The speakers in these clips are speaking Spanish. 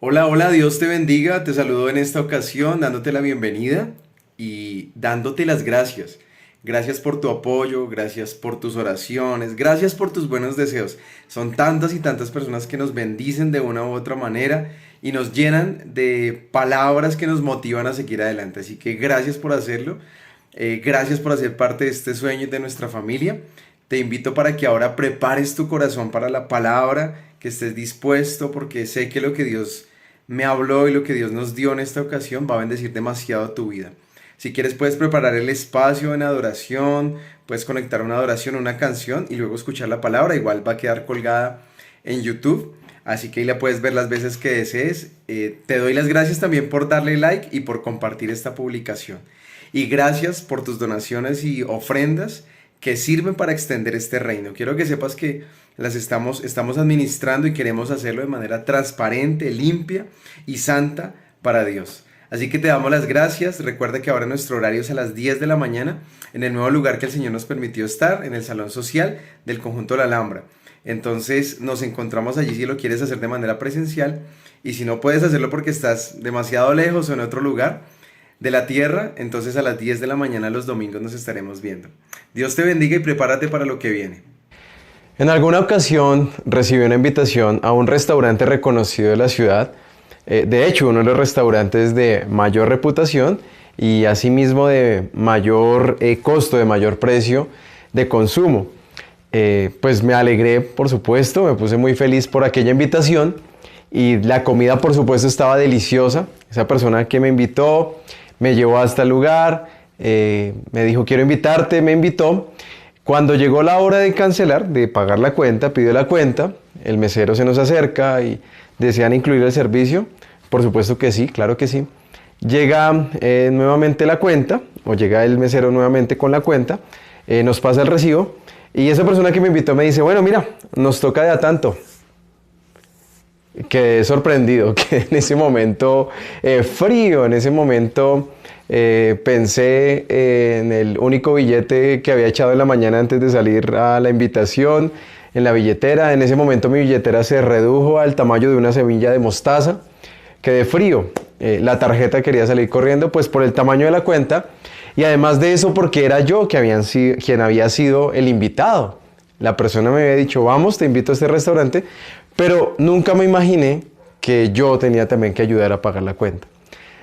Hola, hola, Dios te bendiga. Te saludo en esta ocasión dándote la bienvenida y dándote las gracias. Gracias por tu apoyo, gracias por tus oraciones, gracias por tus buenos deseos. Son tantas y tantas personas que nos bendicen de una u otra manera y nos llenan de palabras que nos motivan a seguir adelante. Así que gracias por hacerlo. Gracias por hacer parte de este sueño y de nuestra familia. Te invito para que ahora prepares tu corazón para la palabra, que estés dispuesto, porque sé que lo que Dios me habló y lo que Dios nos dio en esta ocasión va a bendecir demasiado tu vida. Si quieres puedes preparar el espacio en adoración, puedes conectar una adoración, una canción y luego escuchar la palabra. Igual va a quedar colgada en YouTube, así que ahí la puedes ver las veces que desees. Te doy las gracias también por darle like y por compartir esta publicación. Y gracias por tus donaciones y ofrendas que sirven para extender este reino. Quiero que sepas que estamos administrando y queremos hacerlo de manera transparente, limpia y santa para Dios. Así que te damos las gracias. Recuerda que ahora nuestro horario es a las 10 de la mañana en el nuevo lugar que el Señor nos permitió estar, en el Salón Social del Conjunto La Alhambra. Entonces nos encontramos allí si lo quieres hacer de manera presencial, y si no puedes hacerlo porque estás demasiado lejos o en otro lugar de la tierra, entonces a las 10 de la mañana los domingos nos estaremos viendo. Dios te bendiga y prepárate para lo que viene. En alguna ocasión recibí una invitación a un restaurante reconocido de la ciudad, de hecho uno de los restaurantes de mayor reputación y asimismo de mayor costo, de mayor precio de consumo. Pues me alegré, por supuesto, me puse muy feliz por aquella invitación y la comida, por supuesto, estaba deliciosa. Esa persona que me invitó me llevó hasta el lugar, me dijo quiero invitarte, me invitó. Cuando llegó la hora de cancelar, de pagar la cuenta, pidió la cuenta, el mesero se nos acerca y ¿desean incluir el servicio? Por supuesto que sí, claro que sí. Llega nuevamente la cuenta, o llega el mesero nuevamente con la cuenta, nos pasa el recibo y esa persona que me invitó me dice, bueno, mira, nos toca de a tanto. Quedé sorprendido, que en ese momento frío, en ese momento pensé en el único billete que había echado en la mañana antes de salir a la invitación, en la billetera. En ese momento mi billetera se redujo al tamaño de una semilla de mostaza. Quedé frío, la tarjeta quería salir corriendo pues por el tamaño de la cuenta y además de eso porque era yo quien había sido el invitado. La persona me había dicho, vamos, te invito a este restaurante, pero nunca me imaginé que yo tenía también que ayudar a pagar la cuenta.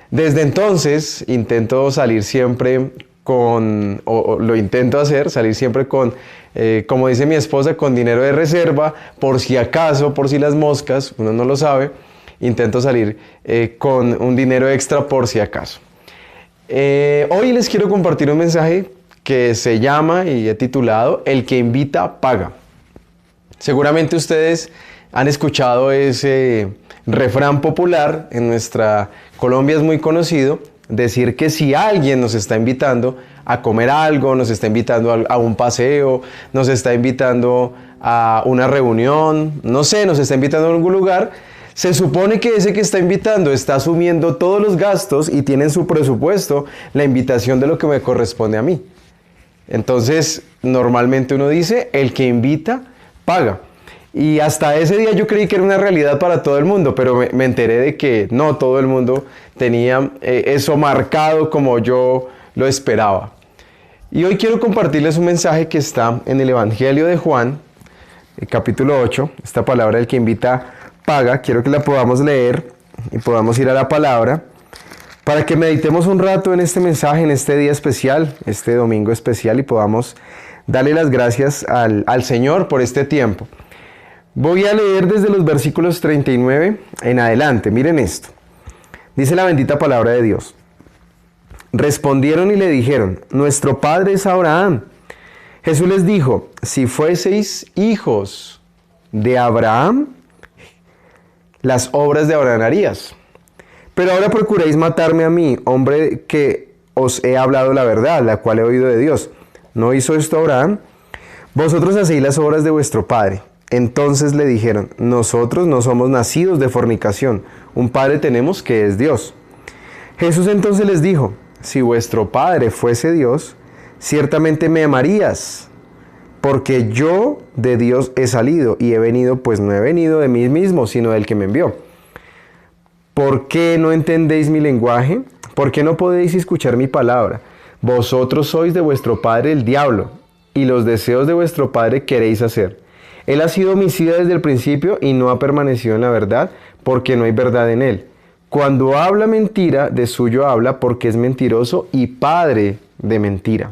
Desde entonces intento salir siempre o lo intento hacer, salir siempre con, como dice mi esposa, con dinero de reserva, por si acaso, por si las moscas, uno no lo sabe, intento salir con un dinero extra por si acaso. Hoy les quiero compartir un mensaje que se llama y he titulado El que invita paga. Seguramente ustedes han escuchado ese refrán popular, en nuestra Colombia es muy conocido, decir que si alguien nos está invitando a comer algo, nos está invitando a un paseo, nos está invitando a una reunión, no sé, nos está invitando a algún lugar, se supone que ese que está invitando está asumiendo todos los gastos y tiene en su presupuesto la invitación de lo que me corresponde a mí. Entonces, normalmente uno dice, el que invita, paga. Y hasta ese día yo creí que era una realidad para todo el mundo, pero me enteré de que no todo el mundo tenía eso marcado como yo lo esperaba. Y hoy quiero compartirles un mensaje que está en el Evangelio de Juan, capítulo 8, esta palabra del que invita paga. Quiero que la podamos leer y podamos ir a la palabra para que meditemos un rato en este mensaje, en este día especial, este domingo especial, y podamos darle las gracias al Señor por este tiempo. Voy a leer desde los versículos 39 en adelante. Miren esto. Dice la bendita palabra de Dios. Respondieron y le dijeron, nuestro padre es Abraham. Jesús les dijo, si fueseis hijos de Abraham, las obras de Abraham harías. Pero ahora procuráis matarme a mí, hombre que os he hablado la verdad, la cual he oído de Dios. ¿No hizo esto Abraham? Vosotros hacéis las obras de vuestro padre. Entonces le dijeron, nosotros no somos nacidos de fornicación, un padre tenemos que es Dios. Jesús entonces les dijo, si vuestro padre fuese Dios, ciertamente me amarías, porque yo de Dios he salido y he venido, pues no he venido de mí mismo, sino del que me envió. ¿Por qué no entendéis mi lenguaje? ¿Por qué no podéis escuchar mi palabra? Vosotros sois de vuestro padre el diablo, y los deseos de vuestro padre queréis hacer. Él ha sido homicida desde el principio y no ha permanecido en la verdad, porque no hay verdad en él. Cuando habla mentira, de suyo habla, porque es mentiroso y padre de mentira.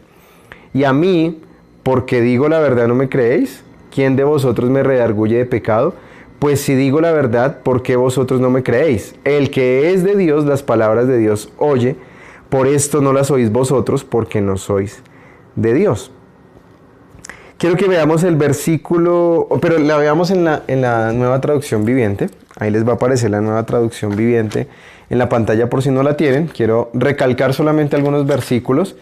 Y a mí, porque digo la verdad, ¿no me creéis? ¿Quién de vosotros me redarguye de pecado? Pues si digo la verdad, ¿por qué vosotros no me creéis? El que es de Dios, las palabras de Dios oye, por esto no las oís vosotros, porque no sois de Dios. Quiero que veamos el versículo, pero la veamos en la Nueva Traducción Viviente. Ahí les va a aparecer la Nueva Traducción Viviente en la pantalla por si no la tienen. Quiero recalcar solamente algunos versículos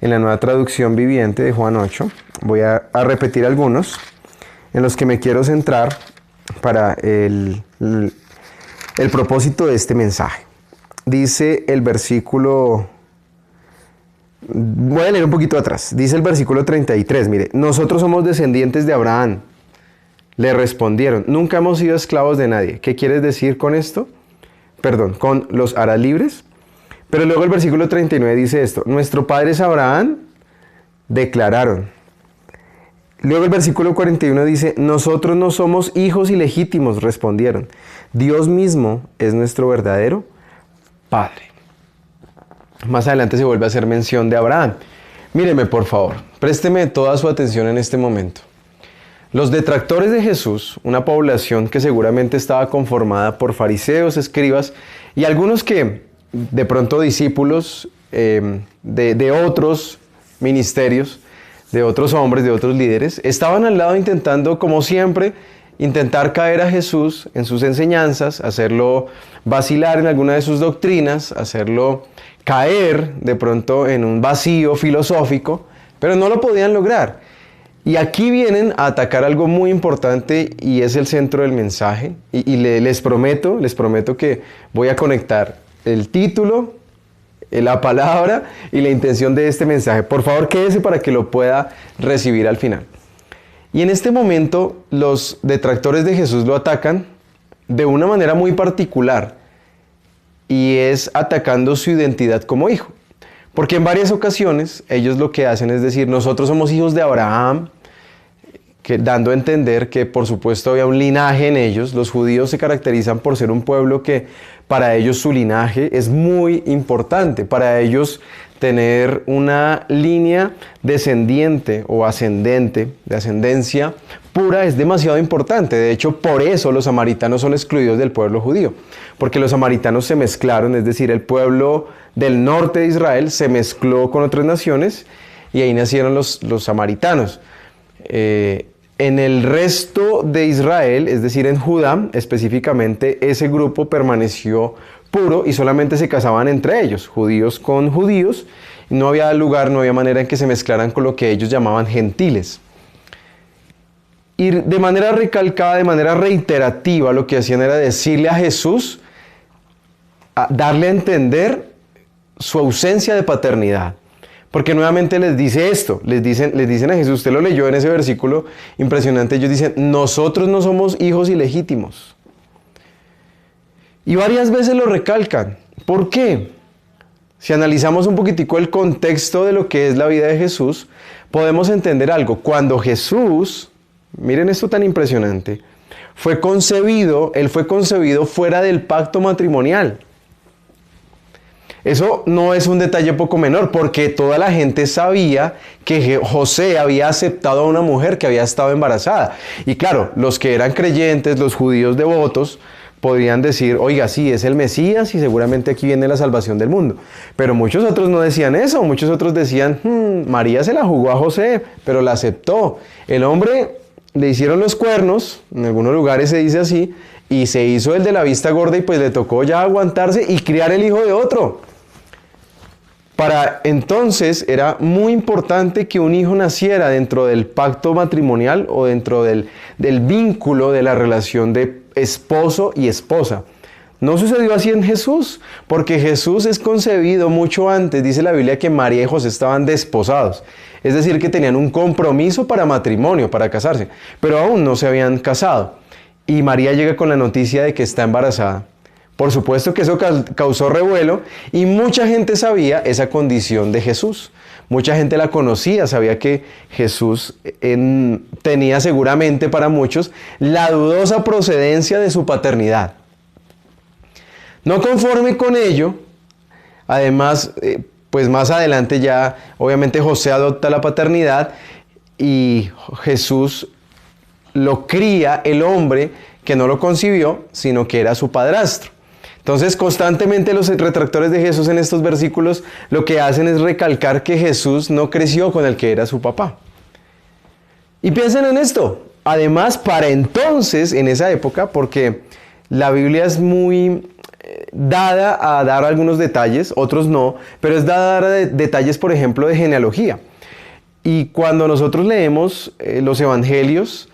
en la Nueva Traducción Viviente de Juan 8. Voy a repetir algunos en los que me quiero centrar para el propósito de este mensaje. Dice el versículo... Voy a leer un poquito atrás. Dice el versículo 33, mire, nosotros somos descendientes de Abraham. Le respondieron, nunca hemos sido esclavos de nadie. ¿Qué quieres decir con esto? Perdón, ¿con los harás libres? Pero luego el versículo 39 dice esto, nuestro padre es Abraham, declararon. Luego el versículo 41 dice, nosotros no somos hijos ilegítimos, respondieron. Dios mismo es nuestro verdadero Padre. Más adelante se vuelve a hacer mención de Abraham. Míreme por favor, présteme toda su atención en este momento. Los detractores de Jesús, una población que seguramente estaba conformada por fariseos, escribas y algunos que de pronto discípulos de otros ministerios, de otros hombres, de otros líderes, estaban al lado intentando, como siempre, intentar caer a Jesús en sus enseñanzas, hacerlo vacilar en alguna de sus doctrinas, hacerlo caer de pronto en un vacío filosófico, pero no lo podían lograr. Y aquí vienen a atacar algo muy importante y es el centro del mensaje. Les prometo que voy a conectar el título, la palabra y la intención de este mensaje. Por favor, quédese para que lo pueda recibir al final. Y en este momento, los detractores de Jesús lo atacan de una manera muy particular y es atacando su identidad como hijo. Porque en varias ocasiones ellos lo que hacen es decir, nosotros somos hijos de Abraham, dando a entender que por supuesto había un linaje en ellos. Los judíos se caracterizan por ser un pueblo que para ellos su linaje es muy importante. Para ellos tener una línea descendiente o ascendente, de ascendencia pura, es demasiado importante. De hecho, por eso los samaritanos son excluidos del pueblo judío, porque los samaritanos se mezclaron, es decir, el pueblo del norte de Israel se mezcló con otras naciones y ahí nacieron los samaritanos. En el resto de Israel, es decir, en Judá, específicamente, ese grupo permaneció puro y solamente se casaban entre ellos, judíos con judíos. No había lugar, no había manera en que se mezclaran con lo que ellos llamaban gentiles. Y de manera recalcada, de manera reiterativa, lo que hacían era decirle a Jesús, darle a entender su ausencia de paternidad. Porque nuevamente les dice esto, les dicen a Jesús, usted lo leyó en ese versículo impresionante, ellos dicen, nosotros no somos hijos ilegítimos. Y varias veces lo recalcan. ¿Por qué? Si analizamos un poquitico el contexto de lo que es la vida de Jesús, podemos entender algo. Cuando Jesús, miren esto tan impresionante, él fue concebido fuera del pacto matrimonial. Eso no es un detalle poco menor, porque toda la gente sabía que José había aceptado a una mujer que había estado embarazada. Y claro, los que eran creyentes, los judíos devotos, podrían decir, oiga, sí, es el Mesías y seguramente aquí viene la salvación del mundo. Pero muchos otros no decían eso, muchos otros decían, María se la jugó a José, pero la aceptó. El hombre le hicieron los cuernos, en algunos lugares se dice así, y se hizo el de la vista gorda y pues le tocó ya aguantarse y criar el hijo de otro. Para entonces era muy importante que un hijo naciera dentro del pacto matrimonial o dentro del vínculo de la relación de esposo y esposa. No sucedió así en Jesús, porque Jesús es concebido mucho antes. Dice la Biblia que María y José estaban desposados, es decir, que tenían un compromiso para matrimonio, para casarse, pero aún no se habían casado. Y María llega con la noticia de que está embarazada. Por supuesto que eso causó revuelo y mucha gente sabía esa condición de Jesús. Mucha gente la conocía, sabía que Jesús tenía seguramente para muchos la dudosa procedencia de su paternidad. No conforme con ello, además, pues más adelante ya obviamente José adopta la paternidad y Jesús lo cría el hombre que no lo concibió, sino que era su padrastro. Entonces, constantemente los retractores de Jesús en estos versículos lo que hacen es recalcar que Jesús no creció con el que era su papá. Y piensen en esto. Además, para entonces, en esa época, porque la Biblia es muy dada a dar algunos detalles, otros no, pero es dada a dar detalles, por ejemplo, de genealogía. Y cuando nosotros leemos los evangelios,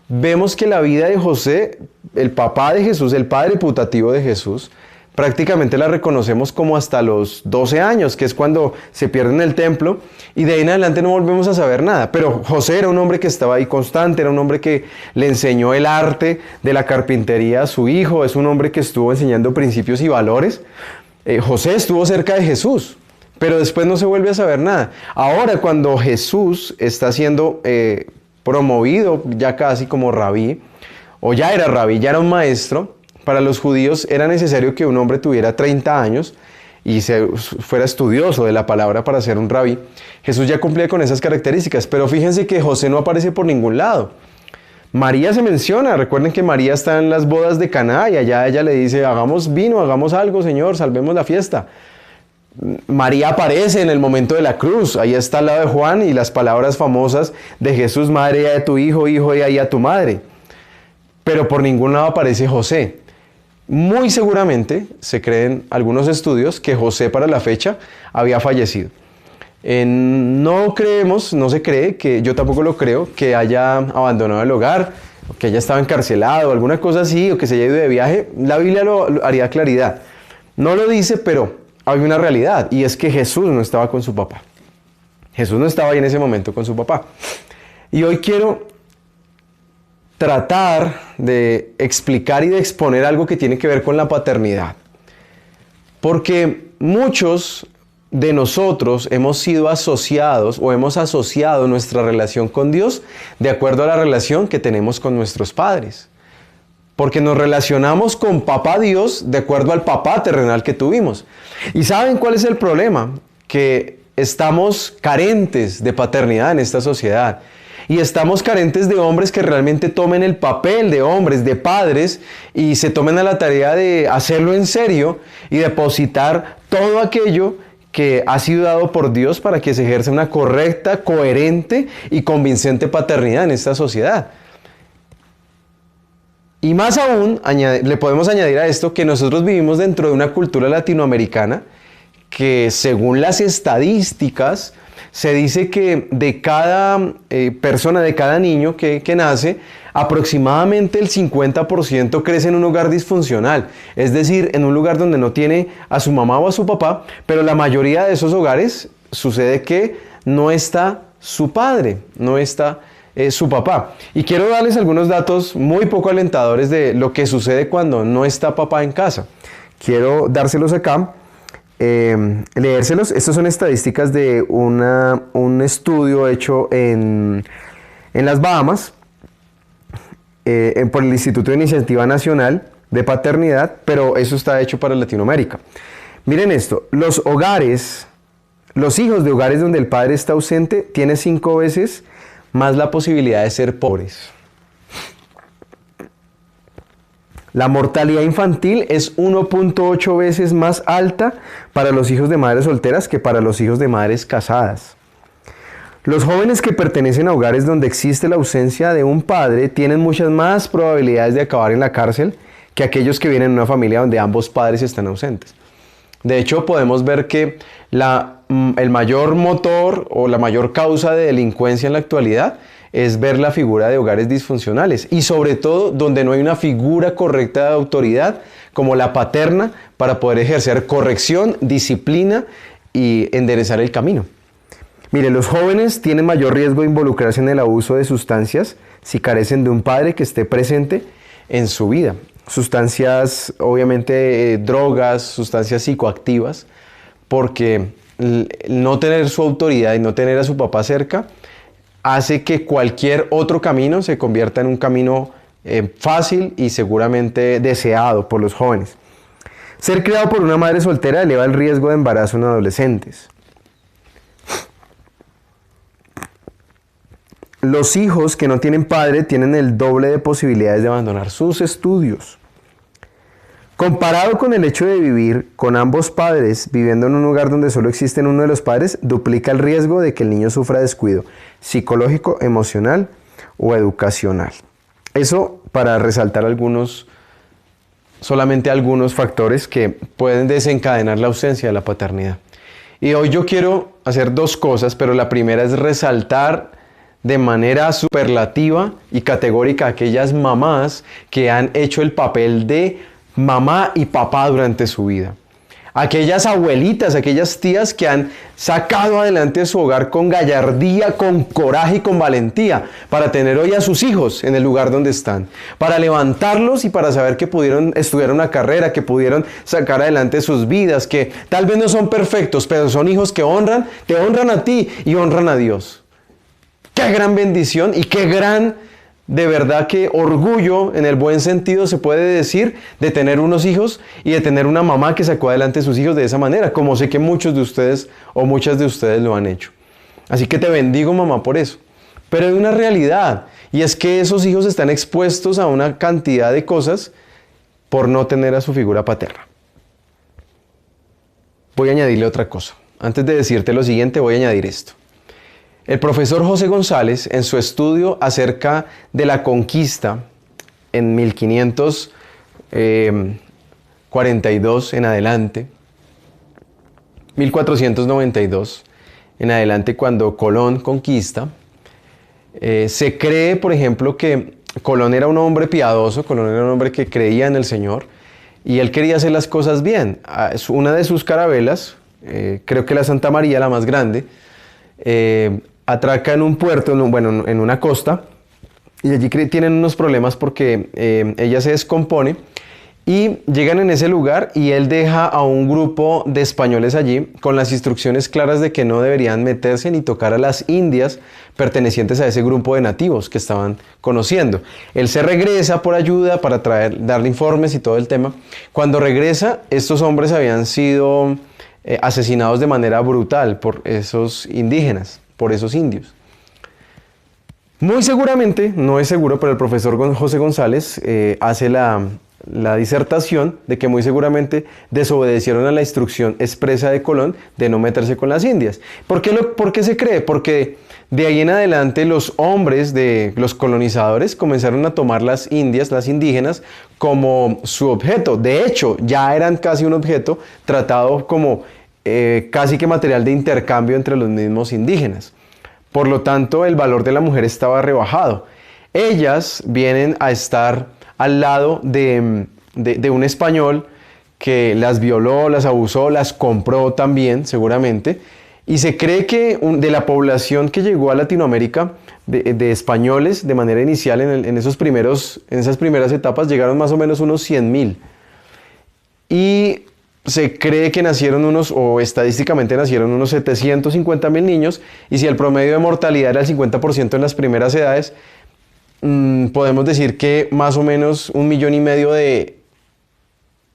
vemos que la vida de José, el papá de Jesús, el padre putativo de Jesús, prácticamente la reconocemos como hasta los 12 años, que es cuando se pierde en el templo, y de ahí en adelante no volvemos a saber nada. Pero José era un hombre que estaba ahí constante, era un hombre que le enseñó el arte de la carpintería a su hijo, es un hombre que estuvo enseñando principios y valores. José estuvo cerca de Jesús, pero después no se vuelve a saber nada. Ahora, cuando Jesús está siendo promovido ya casi como rabí, o ya era rabí, ya era un maestro, para los judíos era necesario que un hombre tuviera 30 años y fuera estudioso de la palabra para ser un rabí. Jesús ya cumplía con esas características, pero fíjense que José no aparece por ningún lado. María se menciona, recuerden que María está en las bodas de Caná y allá ella le dice, hagamos vino, hagamos algo, Señor, salvemos la fiesta. María aparece en el momento de la cruz, ahí está al lado de Juan y las palabras famosas de Jesús, madre ya de tu hijo, hijo ya a tu madre. Pero por ningún lado aparece José. Muy seguramente se creen algunos estudios que José para la fecha había fallecido. No creemos, no se cree, que yo tampoco lo creo, que haya abandonado el hogar, que haya estado encarcelado, alguna cosa así, o que se haya ido de viaje. La Biblia lo haría claridad. No lo dice, pero hay una realidad, y es que Jesús no estaba con su papá. Jesús no estaba ahí en ese momento con su papá. Y hoy quiero tratar de explicar y de exponer algo que tiene que ver con la paternidad. Porque muchos de nosotros hemos sido asociados o hemos asociado nuestra relación con Dios de acuerdo a la relación que tenemos con nuestros padres. Porque nos relacionamos con papá Dios de acuerdo al papá terrenal que tuvimos. ¿Y saben cuál es el problema? Que estamos carentes de paternidad en esta sociedad. Y estamos carentes de hombres que realmente tomen el papel de hombres, de padres, y se tomen a la tarea de hacerlo en serio y depositar todo aquello que ha sido dado por Dios para que se ejerza una correcta, coherente y convincente paternidad en esta sociedad. Y más aún, le podemos añadir a esto que nosotros vivimos dentro de una cultura latinoamericana que, según las estadísticas, se dice que de cada persona, de cada niño que nace, aproximadamente el 50% crece en un hogar disfuncional, es decir, en un lugar donde no tiene a su mamá o a su papá, pero la mayoría de esos hogares sucede que no está su padre, no está su papá. Y quiero darles algunos datos muy poco alentadores de lo que sucede cuando no está papá en casa. Quiero dárselos acá. Leérselos. Estas son estadísticas de un estudio hecho en las Bahamas por el Instituto de Iniciativa Nacional de Paternidad, pero eso está hecho para Latinoamérica. Miren esto, los hijos de hogares donde el padre está ausente tienen 5 veces más la posibilidad de ser pobres. La mortalidad infantil es 1.8 veces más alta para los hijos de madres solteras que para los hijos de madres casadas. Los jóvenes que pertenecen a hogares donde existe la ausencia de un padre tienen muchas más probabilidades de acabar en la cárcel que aquellos que vienen de una familia donde ambos padres están ausentes. De hecho, podemos ver que el mayor motor o la mayor causa de delincuencia en la actualidad es ver la figura de hogares disfuncionales y sobre todo donde no hay una figura correcta de autoridad como la paterna para poder ejercer corrección, disciplina y enderezar el camino. Mire, los jóvenes tienen mayor riesgo de involucrarse en el abuso de sustancias si carecen de un padre que esté presente en su vida. sustancias, obviamente drogas, sustancias psicoactivas, porque no tener su autoridad y no tener a su papá cerca hace que cualquier otro camino se convierta en un camino fácil y seguramente deseado por los jóvenes. Ser criado por una madre soltera eleva el riesgo de embarazo en adolescentes. Los hijos que no tienen padre tienen el doble de posibilidades de abandonar sus estudios. Comparado con el hecho de vivir con ambos padres, viviendo en un lugar donde solo existe uno de los padres, duplica el riesgo de que el niño sufra descuido psicológico, emocional o educacional. Eso para resaltar solamente algunos factores que pueden desencadenar la ausencia de la paternidad. Y hoy yo quiero hacer dos cosas, pero la primera es resaltar de manera superlativa y categórica a aquellas mamás que han hecho el papel de mamá y papá durante su vida. Aquellas abuelitas, aquellas tías que han sacado adelante su hogar con gallardía, con coraje y con valentía para tener hoy a sus hijos en el lugar donde están, para levantarlos y para saber que pudieron estudiar una carrera, que pudieron sacar adelante sus vidas, que tal vez no son perfectos, pero son hijos que te honran a ti y honran a Dios. Qué gran bendición y qué gran, de verdad que orgullo en el buen sentido se puede decir de tener unos hijos y de tener una mamá que sacó adelante a sus hijos de esa manera, como sé que muchos de ustedes o muchas de ustedes lo han hecho. Así que te bendigo, mamá, por eso. Pero hay una realidad y es que esos hijos están expuestos a una cantidad de cosas por no tener a su figura paterna. Voy a añadirle otra cosa. Antes de decirte lo siguiente, voy a añadir esto. El profesor José González, en su estudio acerca de la conquista en 1542 en adelante, 1492 en adelante, cuando Colón conquista, se cree, por ejemplo, que Colón era un hombre piadoso, Colón era un hombre que creía en el Señor y él quería hacer las cosas bien. Una de sus carabelas, creo que la Santa María, la más grande, atraca en un puerto, en una costa, y allí tienen unos problemas porque ella se descompone y llegan en ese lugar y él deja a un grupo de españoles allí con las instrucciones claras de que no deberían meterse ni tocar a las indias pertenecientes a ese grupo de nativos que estaban conociendo. Él se regresa por ayuda para darle informes y todo el tema. Cuando regresa, estos hombres habían sido asesinados de manera brutal por esos indígenas, por esos indios. Muy seguramente, no es seguro, pero el profesor José González hace la disertación de que muy seguramente desobedecieron a la instrucción expresa de Colón de no meterse con las indias. ¿Por qué se cree? Porque de ahí en adelante los hombres de los colonizadores comenzaron a tomar las indias, las indígenas, como su objeto. De hecho, ya eran casi un objeto tratado como casi que material de intercambio entre los mismos indígenas. Por lo tanto, el valor de la mujer estaba rebajado. Ellas vienen a estar al lado de un español que las violó, las abusó, las compró también, seguramente. Y se cree que de la población que llegó a Latinoamérica, de españoles, de manera inicial, en esas primeras etapas, llegaron más o menos unos 100,000. Y se cree que estadísticamente nacieron unos 750,000 niños, y si el promedio de mortalidad era el 50% en las primeras edades, podemos decir que más o menos 1,5 millones de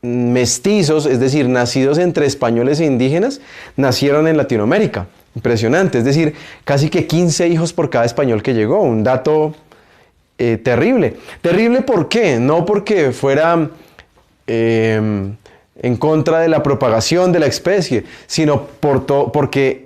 mestizos, es decir, nacidos entre españoles e indígenas, nacieron en Latinoamérica. Impresionante, es decir, casi que 15 hijos por cada español que llegó, un dato terrible. Terrible, ¿por qué? No porque fuera en contra de la propagación de la especie, sino porque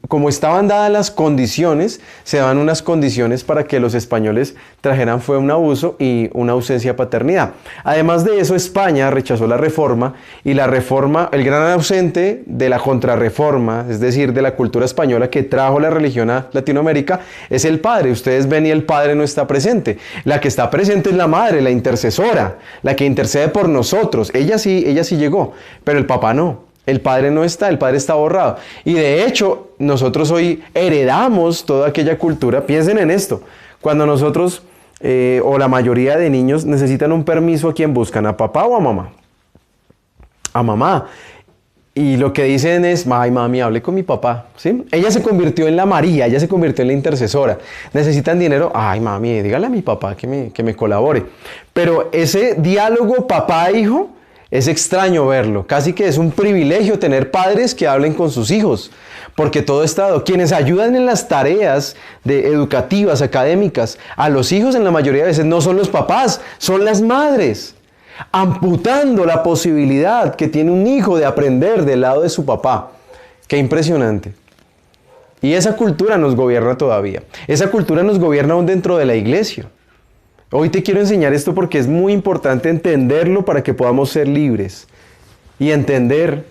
como estaban dadas las condiciones, se daban unas condiciones para que los españoles trajeran fue un abuso y una ausencia de paternidad. Además de eso, España rechazó la reforma, y la reforma, el gran ausente de la contrarreforma, es decir, de la cultura española que trajo la religión a Latinoamérica, es el padre. Ustedes ven y el padre no está presente. La que está presente es la madre, la intercesora, la que intercede por nosotros. Ella sí llegó, pero el papá no. El padre no está, el padre está borrado. Y de hecho, nosotros hoy heredamos toda aquella cultura. Piensen en esto. Cuando nosotros o la mayoría de niños necesitan un permiso. ¿A quién buscan? ¿A papá o a mamá? A mamá. Y lo que dicen es, ay mami, hable con mi papá, ¿sí? Ella se convirtió en la María, ella se convirtió en la intercesora. ¿Necesitan dinero? Ay mami, dígale a mi papá que me colabore. Pero ese diálogo papá-hijo es extraño verlo. Casi que es un privilegio tener padres que hablen con sus hijos. Porque todo está dado. Quienes ayudan en las tareas educativas, académicas, a los hijos en la mayoría de veces no son los papás, son las madres, amputando la posibilidad que tiene un hijo de aprender del lado de su papá. Qué impresionante. Y esa cultura nos gobierna todavía. Esa cultura nos gobierna aún dentro de la iglesia. Hoy te quiero enseñar esto porque es muy importante entenderlo para que podamos ser libres. Y entender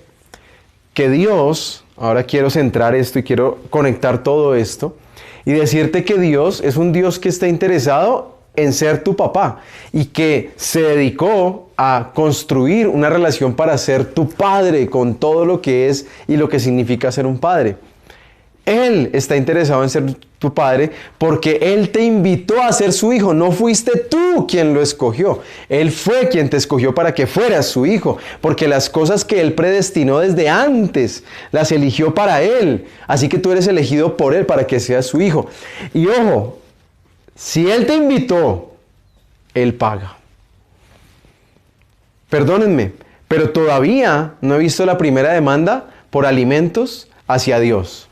que Dios, ahora quiero centrar esto y quiero conectar todo esto, y decirte que Dios es un Dios que está interesado en ser tu papá y que se dedicó a construir una relación para ser tu padre con todo lo que es y lo que significa ser un padre. Él está interesado en ser tu padre porque Él te invitó a ser su hijo. No fuiste tú quien lo escogió. Él fue quien te escogió para que fueras su hijo. Porque las cosas que Él predestinó desde antes, las eligió para Él. Así que tú eres elegido por Él para que seas su hijo. Y ojo, si Él te invitó, Él paga. Perdónenme, pero todavía no he visto la primera demanda por alimentos hacia Dios.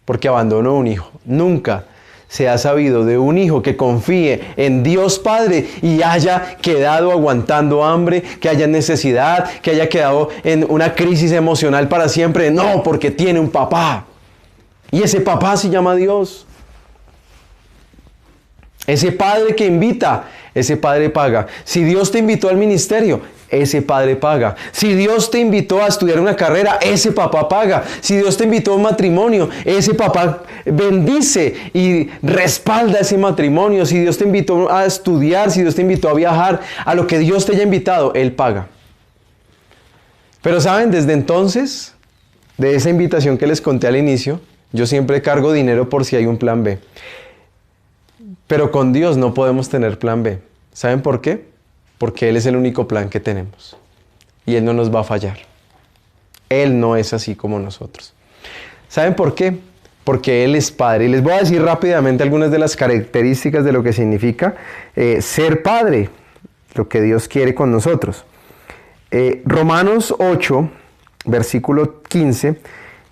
Porque abandonó un hijo. Nunca se ha sabido de un hijo que confíe en Dios Padre y haya quedado aguantando hambre, que haya necesidad, que haya quedado en una crisis emocional para siempre. No, porque tiene un papá. Y ese papá se llama Dios. Ese padre que invita, ese padre paga. Si Dios te invitó al ministerio, ese padre paga. Si Dios te invitó a estudiar una carrera, ese papá paga. Si Dios te invitó a un matrimonio, ese papá bendice y respalda ese matrimonio. Si Dios te invitó a estudiar, si Dios te invitó a viajar, a lo que Dios te haya invitado, Él paga. Pero saben, desde entonces, de esa invitación que les conté al inicio, yo siempre cargo dinero por si hay un plan B. Pero con Dios no podemos tener plan B. ¿Saben por qué? Porque Él es el único plan que tenemos. Y Él no nos va a fallar. Él no es así como nosotros. ¿Saben por qué? Porque Él es Padre. Y les voy a decir rápidamente algunas de las características de lo que significa ser Padre. Lo que Dios quiere con nosotros. Romanos 8, versículo 15,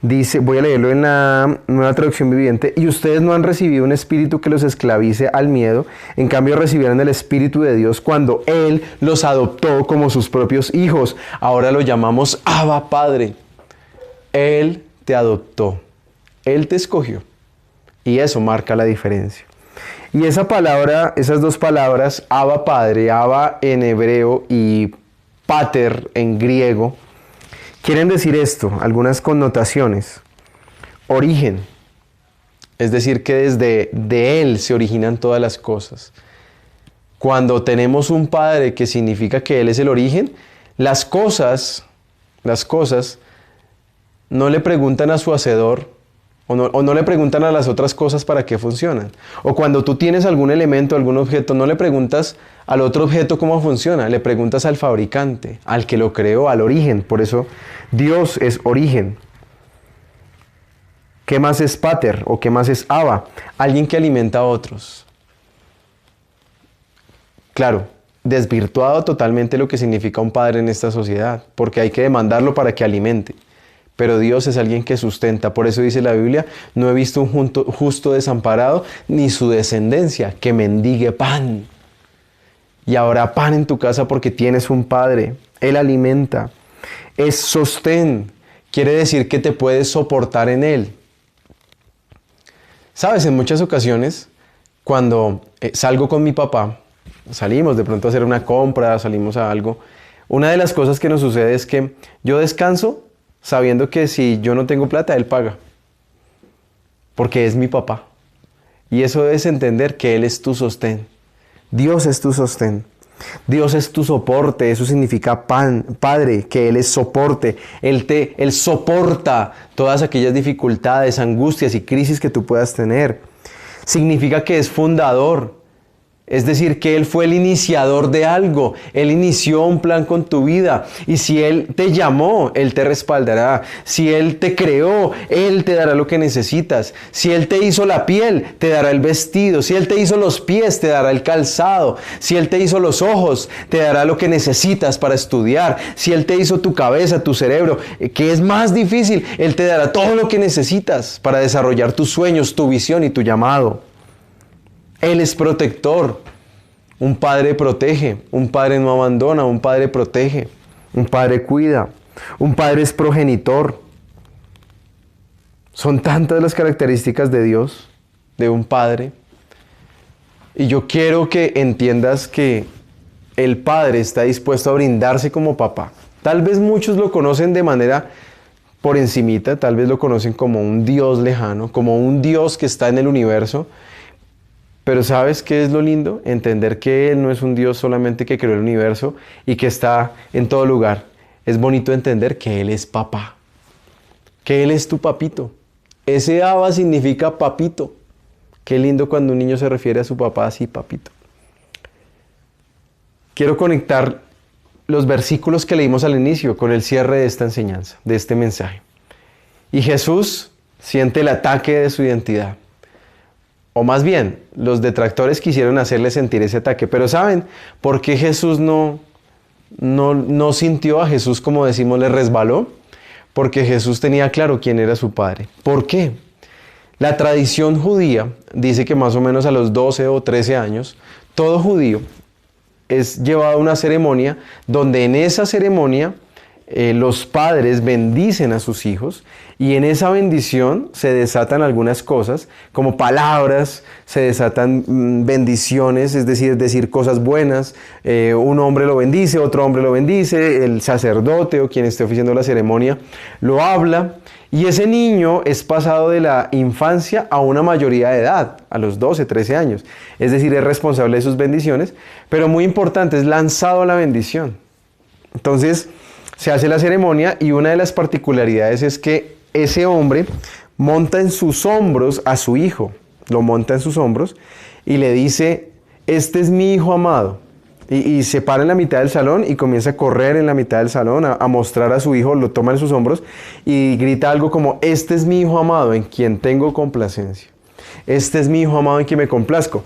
dice, voy a leerlo en la Nueva Traducción Viviente, y ustedes no han recibido un espíritu que los esclavice al miedo, en cambio recibieron el Espíritu de Dios cuando Él los adoptó como sus propios hijos. Ahora lo llamamos Abba Padre. Él te adoptó, Él te escogió, y eso marca la diferencia. Y esa palabra, esas dos palabras, Abba Padre, Abba en hebreo y Pater en griego, quieren decir esto, algunas connotaciones. Origen, es decir, que desde de Él se originan todas las cosas. Cuando tenemos un Padre que significa que Él es el origen, las cosas no le preguntan a su hacedor o no le preguntan a las otras cosas para qué funcionan. O cuando tú tienes algún elemento, algún objeto, no le preguntas al otro objeto cómo funciona, le preguntas al fabricante, al que lo creó, al origen. Por eso Dios es origen. ¿Qué más es pater o qué más es Abba? Alguien que alimenta a otros. Claro, desvirtuado totalmente lo que significa un padre en esta sociedad, porque hay que demandarlo para que alimente. Pero Dios es alguien que sustenta. Por eso dice la Biblia, no he visto un justo desamparado, ni su descendencia que mendigue pan. Y habrá pan en tu casa porque tienes un Padre. Él alimenta. Es sostén. Quiere decir que te puedes soportar en Él. Sabes, en muchas ocasiones, cuando salgo con mi papá, salimos de pronto a hacer una compra, salimos a algo, una de las cosas que nos sucede es que yo descanso sabiendo que si yo no tengo plata, Él paga. Porque es mi papá. Y eso debes entender que Él es tu sostén. Dios es tu sostén. Dios es tu soporte. Eso significa Padre, que Él es soporte. Él soporta todas aquellas dificultades, angustias y crisis que tú puedas tener. Significa que es fundador. Es decir, que Él fue el iniciador de algo. Él inició un plan con tu vida. Y si Él te llamó, Él te respaldará. Si Él te creó, Él te dará lo que necesitas. Si Él te hizo la piel, te dará el vestido. Si Él te hizo los pies, te dará el calzado. Si Él te hizo los ojos, te dará lo que necesitas para estudiar. Si Él te hizo tu cabeza, tu cerebro, que es más difícil, Él te dará todo lo que necesitas para desarrollar tus sueños, tu visión y tu llamado. Él es protector. Un padre protege, un padre no abandona, un padre protege, un padre cuida, un padre es progenitor. Son tantas las características de Dios, de un padre. Y yo quiero que entiendas que el padre está dispuesto a brindarse como papá. Tal vez muchos lo conocen de manera por encimita, tal vez lo conocen como un Dios lejano, como un Dios que está en el universo. Pero ¿sabes qué es lo lindo? Entender que Él no es un Dios solamente que creó el universo y que está en todo lugar. Es bonito entender que Él es papá, que Él es tu papito. Ese Abba significa papito. Qué lindo cuando un niño se refiere a su papá así, papito. Quiero conectar los versículos que leímos al inicio con el cierre de esta enseñanza, de este mensaje. Y Jesús siente el ataque de su identidad. O más bien, los detractores quisieron hacerle sentir ese ataque. Pero ¿saben por qué Jesús no sintió a Jesús, como decimos, le resbaló? Porque Jesús tenía claro quién era su padre. ¿Por qué? La tradición judía dice que más o menos a los 12 o 13 años, todo judío es llevado a una ceremonia donde en esa ceremonia los padres bendicen a sus hijos y en esa bendición se desatan algunas cosas como palabras, se desatan bendiciones, es decir cosas buenas. Un hombre lo bendice, otro hombre lo bendice, el sacerdote o quien esté oficiando la ceremonia lo habla y ese niño es pasado de la infancia a una mayoría de edad, a los 12, 13 años. Es decir, es responsable de sus bendiciones, pero muy importante, es lanzado a la bendición. Entonces, se hace la ceremonia y una de las particularidades es que ese hombre monta en sus hombros a su hijo, lo monta en sus hombros y le dice, este es mi hijo amado. Y se para en la mitad del salón y comienza a correr en la mitad del salón a mostrar a su hijo, lo toma en sus hombros y grita algo como, este es mi hijo amado en quien tengo complacencia. Este es mi hijo amado en quien me complazco.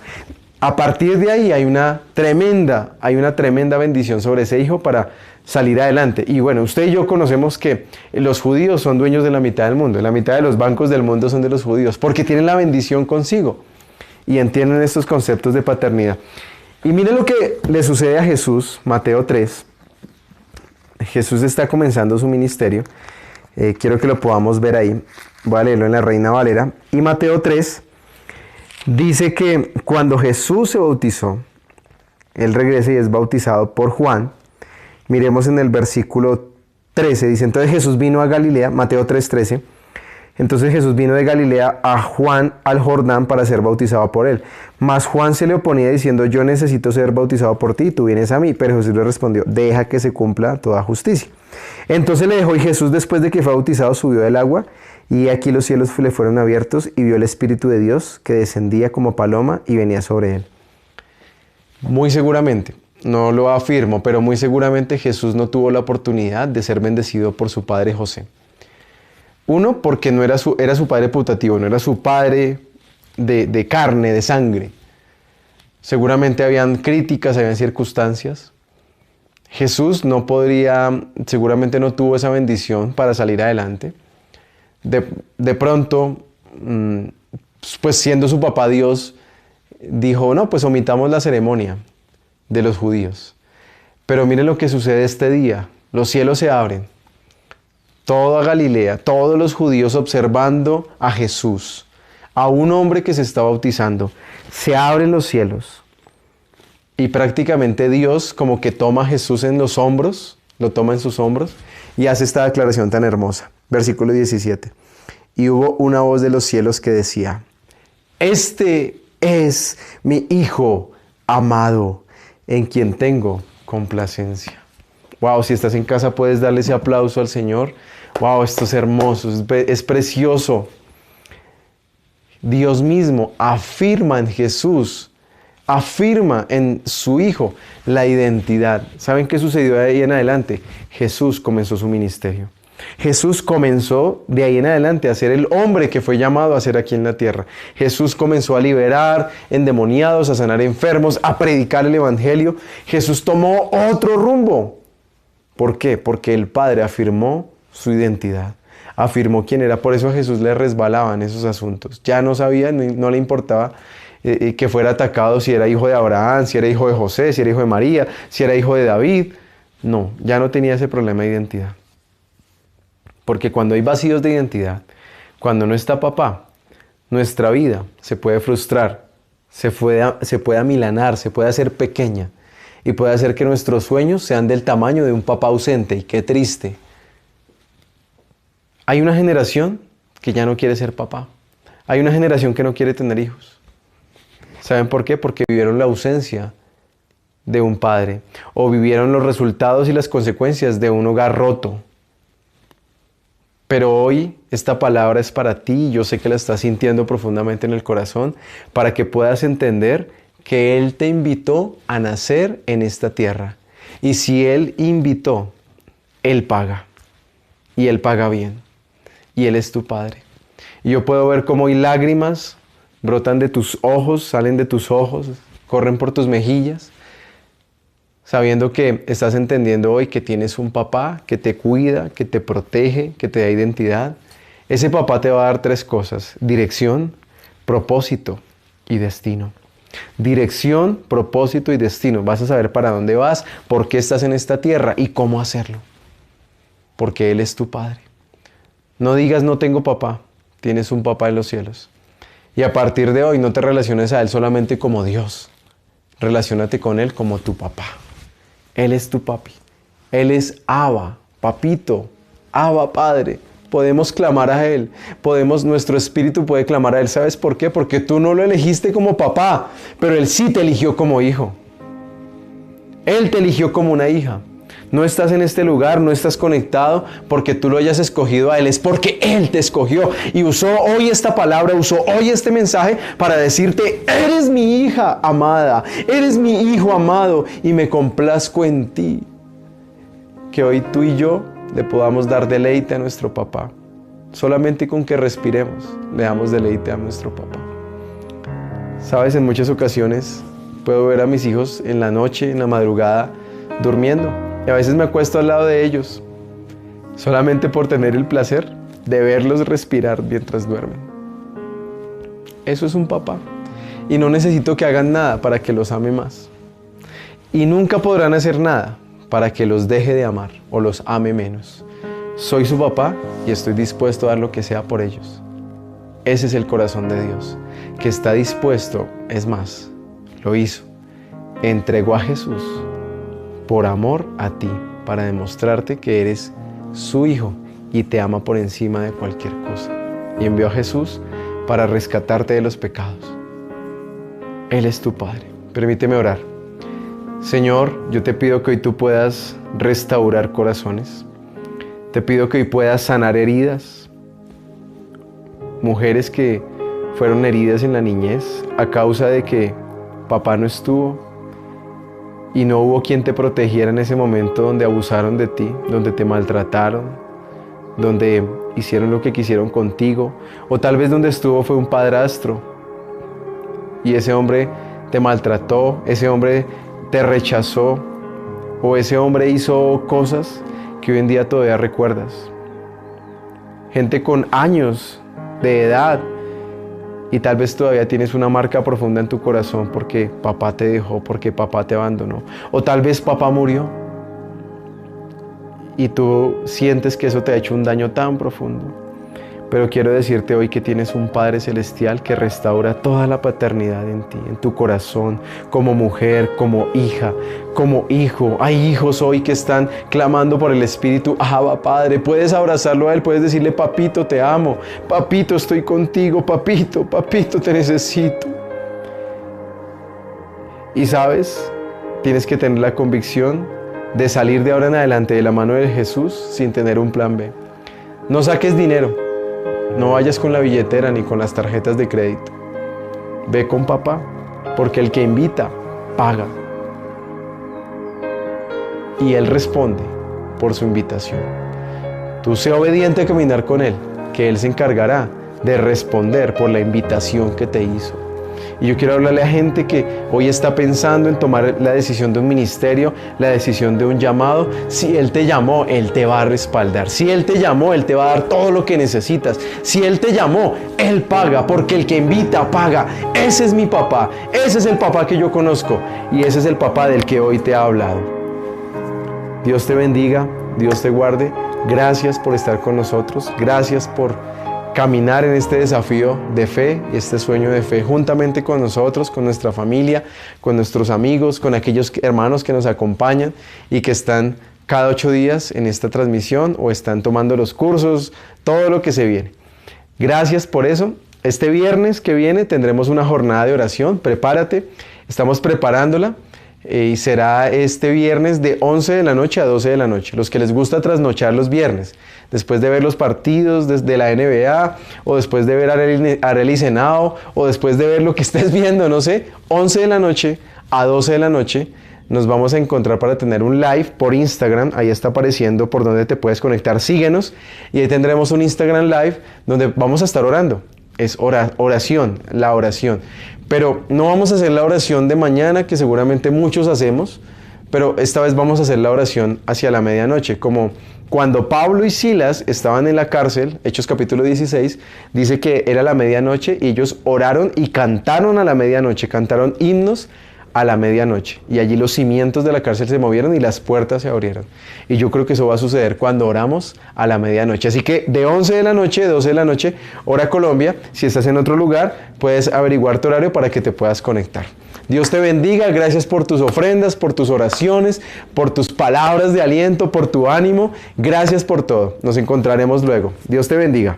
A partir de ahí hay una tremenda bendición sobre ese hijo para salir adelante. Y bueno, usted y yo conocemos que los judíos son dueños de la mitad del mundo. La mitad de los bancos del mundo son de los judíos, porque tienen la bendición consigo y entienden estos conceptos de paternidad. Y miren lo que le sucede a Jesús, Mateo 3. Jesús está comenzando su ministerio. Quiero que lo podamos ver ahí. Voy a leerlo en la Reina Valera. Y Mateo 3 dice que cuando Jesús se bautizó, Él regresa y es bautizado por Juan. Miremos en el versículo 13, dice, entonces Jesús vino a Galilea, Mateo 3:13, entonces Jesús vino de Galilea a Juan al Jordán para ser bautizado por él. Mas Juan se le oponía diciendo, yo necesito ser bautizado por ti y tú vienes a mí. Pero Jesús le respondió, deja que se cumpla toda justicia. Entonces le dejó y Jesús después de que fue bautizado subió del agua y aquí los cielos le fueron abiertos y vio el Espíritu de Dios que descendía como paloma y venía sobre él. Muy seguramente. No lo afirmo, pero muy seguramente Jesús no tuvo la oportunidad de ser bendecido por su padre José. Uno, porque no era su padre putativo, no era su padre de carne, de sangre. Seguramente habían críticas, habían circunstancias. Jesús seguramente no tuvo esa bendición para salir adelante. De pronto, pues siendo su papá Dios, dijo, no, pues omitamos la ceremonia de los judíos. Pero miren lo que sucede este día. Los cielos se abren. Toda Galilea, todos los judíos observando a Jesús, a un hombre que se está bautizando. Se abren los cielos. Y prácticamente Dios como que toma a Jesús en los hombros, lo toma en sus hombros y hace esta declaración tan hermosa. Versículo 17. Y hubo una voz de los cielos que decía, este es mi Hijo amado, en quien tengo complacencia. Wow, si estás en casa puedes darle ese aplauso al Señor. Wow, esto es hermoso, es precioso. Dios mismo afirma en Jesús afirma en su Hijo la identidad. ¿Saben qué sucedió de ahí en adelante? Jesús comenzó su ministerio. Jesús comenzó de ahí en adelante a ser el hombre que fue llamado a ser aquí en la tierra. Jesús comenzó a liberar endemoniados, a sanar enfermos, a predicar el evangelio. Jesús tomó otro rumbo. ¿Por qué? Porque el Padre afirmó su identidad, afirmó quién era. Por eso a Jesús le resbalaban esos asuntos. Ya no sabía, no le importaba que fuera atacado si era hijo de Abraham, si era hijo de José, si era hijo de María, si era hijo de David. No, ya no tenía ese problema de identidad. Porque cuando hay vacíos de identidad, cuando no está papá, nuestra vida se puede frustrar, se puede amilanar, se puede hacer pequeña y puede hacer que nuestros sueños sean del tamaño de un papá ausente. Y qué triste. Hay una generación que ya no quiere ser papá. Hay una generación que no quiere tener hijos. ¿Saben por qué? Porque vivieron la ausencia de un padre o vivieron los resultados y las consecuencias de un hogar roto. Pero hoy esta palabra es para ti y yo sé que la estás sintiendo profundamente en el corazón para que puedas entender que Él te invitó a nacer en esta tierra. Y si Él invitó, Él paga. Y Él paga bien. Y Él es tu Padre. Y yo puedo ver cómo hay lágrimas, brotan de tus ojos, salen de tus ojos, corren por tus mejillas, sabiendo que estás entendiendo hoy que tienes un papá que te cuida, que te protege, que te da identidad. Ese papá te va a dar tres cosas: dirección, propósito y destino. Dirección, propósito y destino. Vas a saber para dónde vas, por qué estás en esta tierra y cómo hacerlo. Porque Él es tu Padre. No digas no tengo papá, tienes un papá en los cielos. Y a partir de hoy no te relaciones a Él solamente como Dios. Relaciónate con Él como tu papá. Él es tu papi. Él es Abba, papito, Abba, Padre. Podemos clamar a Él. Nuestro espíritu puede clamar a Él. ¿Sabes por qué? Porque tú no lo elegiste como papá, pero Él sí te eligió como hijo. Él te eligió como una hija. No estás en este lugar, no estás conectado porque tú lo hayas escogido a Él. Es porque Él te escogió y usó hoy esta palabra, usó hoy este mensaje para decirte: eres mi hija amada, eres mi hijo amado y me complazco en ti. Que hoy tú y yo le podamos dar deleite a nuestro papá. Solamente con que respiremos le damos deleite a nuestro papá. Sabes, en muchas ocasiones puedo ver a mis hijos en la noche, en la madrugada, durmiendo. Y a veces me acuesto al lado de ellos, solamente por tener el placer de verlos respirar mientras duermen. Eso es un papá. Y no necesito que hagan nada para que los ame más. Y nunca podrán hacer nada para que los deje de amar o los ame menos. Soy su papá y estoy dispuesto a dar lo que sea por ellos. Ese es el corazón de Dios, que está dispuesto, es más, lo hizo. Entregó a Jesús por amor a ti, para demostrarte que eres su hijo y te ama por encima de cualquier cosa. Y envió a Jesús para rescatarte de los pecados. Él es tu Padre. Permíteme orar. Señor, yo te pido que hoy tú puedas restaurar corazones. Te pido que hoy puedas sanar heridas. Mujeres que fueron heridas en la niñez a causa de que papá no estuvo y no hubo quien te protegiera en ese momento donde abusaron de ti, donde te maltrataron, donde hicieron lo que quisieron contigo, o tal vez donde estuvo fue un padrastro y ese hombre te maltrató, ese hombre te rechazó, o ese hombre hizo cosas que hoy en día todavía recuerdas. Gente con años de edad y tal vez todavía tienes una marca profunda en tu corazón porque papá te dejó, porque papá te abandonó, o tal vez papá murió y tú sientes que eso te ha hecho un daño tan profundo. Pero quiero decirte hoy que tienes un Padre Celestial que restaura toda la paternidad en ti, en tu corazón, como mujer, como hija, como hijo. Hay hijos hoy que están clamando por el Espíritu. Abba, Padre, puedes abrazarlo a Él, puedes decirle: papito, te amo, papito, estoy contigo, papito, papito, te necesito. Y sabes, tienes que tener la convicción de salir de ahora en adelante de la mano de Jesús sin tener un plan B. No saques dinero. No vayas con la billetera ni con las tarjetas de crédito. Ve con papá porque el que invita, paga. Y Él responde por su invitación. Tú sé obediente a caminar con Él, que Él se encargará de responder por la invitación que te hizo. Y yo quiero hablarle a gente que hoy está pensando en tomar la decisión de un ministerio, la decisión de un llamado. Si Él te llamó, Él te va a respaldar. Si Él te llamó, Él te va a dar todo lo que necesitas. Si Él te llamó, Él paga, porque el que invita, paga. Ese es mi papá, ese es el papá que yo conozco y ese es el papá del que hoy te ha hablado. Dios te bendiga, Dios te guarde. Gracias por estar con nosotros, gracias por caminar en este desafío de fe y este sueño de fe juntamente con nosotros, con nuestra familia, con nuestros amigos, con aquellos hermanos que nos acompañan y que están cada 8 días en esta transmisión o están tomando los cursos, todo lo que se viene. Gracias por eso. Este viernes que viene tendremos una jornada de oración, prepárate, estamos preparándola. Y será este viernes de 11 de la noche a 12 de la noche. Los que les gusta trasnochar los viernes, después de ver los partidos de la NBA, o después de ver a Arely Senao, o después de ver lo que estés viendo, no sé, 11 de la noche a 12 de la noche, nos vamos a encontrar para tener un live por Instagram. Ahí está apareciendo por donde te puedes conectar, síguenos, y ahí tendremos un Instagram live donde vamos a estar orando. Es oración, la oración. Pero no vamos a hacer la oración de mañana, que seguramente muchos hacemos, pero esta vez vamos a hacer la oración hacia la medianoche, como cuando Pablo y Silas estaban en la cárcel, Hechos capítulo 16, dice que era la medianoche y ellos oraron y cantaron a la medianoche, cantaron himnos a la medianoche, y allí los cimientos de la cárcel se movieron y las puertas se abrieron. Y yo creo que eso va a suceder cuando oramos a la medianoche. Así que de 11 de la noche, 12 de la noche, hora Colombia. Si estás en otro lugar, puedes averiguar tu horario para que te puedas conectar. Dios te bendiga, gracias por tus ofrendas, por tus oraciones, por tus palabras de aliento, por tu ánimo. Gracias por todo. Nos encontraremos luego. Dios te bendiga.